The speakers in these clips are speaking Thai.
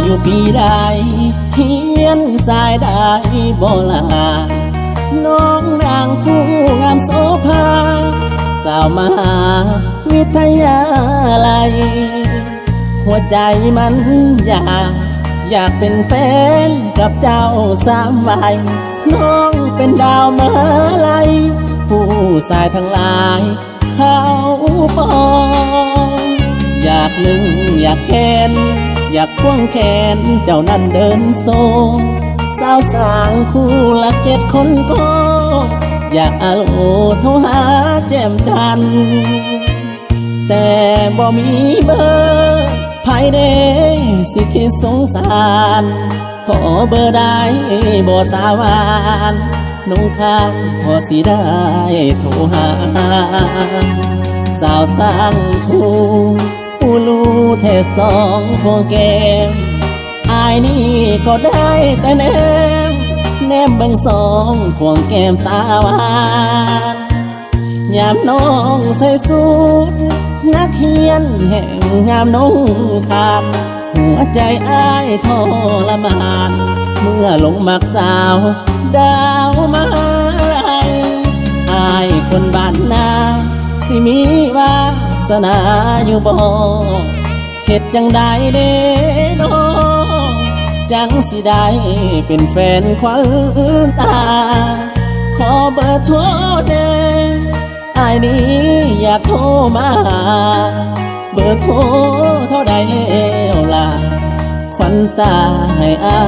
อยู่ปีใดเฮียนสายได้บ่ลาน้องนางผู้งามโสภาสาวมหาวิทยาลัยหัวใจมันอยากเป็นแฟนกับเจ้าสามวัยน้องเป็นดาวมหาลัยผู้สายทั้งหลายเขาปองอยากลึงอยากแค้นอยากควงแขนเจ้านั้นเดินโซสาวสางคู่ละ7 คนก็อยากอาโลโทรหาแจ่มจันแต่บ่มีเบอร์ไผเด้สิคิดสงสารขอเบอร์ได้บ่ตาหวานน้องข้างพอสิได้โทรหาสาวสางคู่ผู้รู้แท่2 พวงแก้มอายนี่ก็ได้แต่แนมเบิ่ง2 พวงแก้มตาหวานยามน้องใส่สูทนักเรียนแห่งงามน้องขาดหัวใจอ้ายทรมานเมื่อหลงมักสาวดาวมาลัยอายคนบ้านนาสิมีวาสนาอยู่บ่เฮ็ดจังใดเด้น้องจังสิได้เป็นแฟนขวัญตาขอเบอร์โทรเด้อายนี้อยากโทรมาเบอร์โทรเท่าใดแล้วล่ะขวัญตาให้อา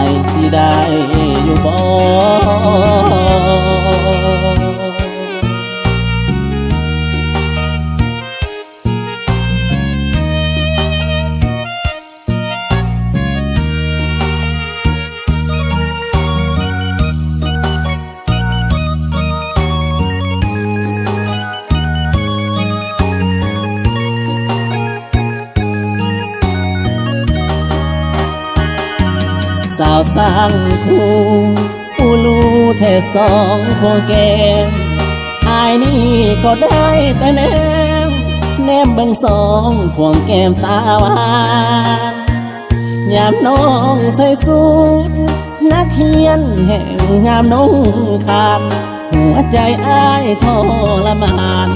ยสิได้อยู่บ่สาวสางคู่ผู้รู้แท่2 พวงแก้มอายนี่ก็ได้แต่แนมเบิ่ง2 พวงแก้มตาหวานยามน้องใส่สูทนักเรียนแห่งงามน้องขาดหัวใจอ้ายทรมาน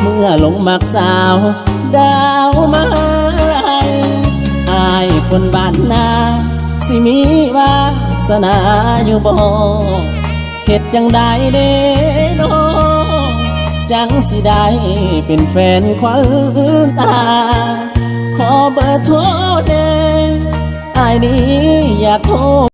เมื่อหลงมักสาวดาวมาลัยอายคนบ้านนาสิมีวาสนาอยู่บ่เฮ็ดจังใดเด้น้องจังสิได้เป็นแฟนขวัญตาขอเบอร์โทรเด้อายนี้อยากโทร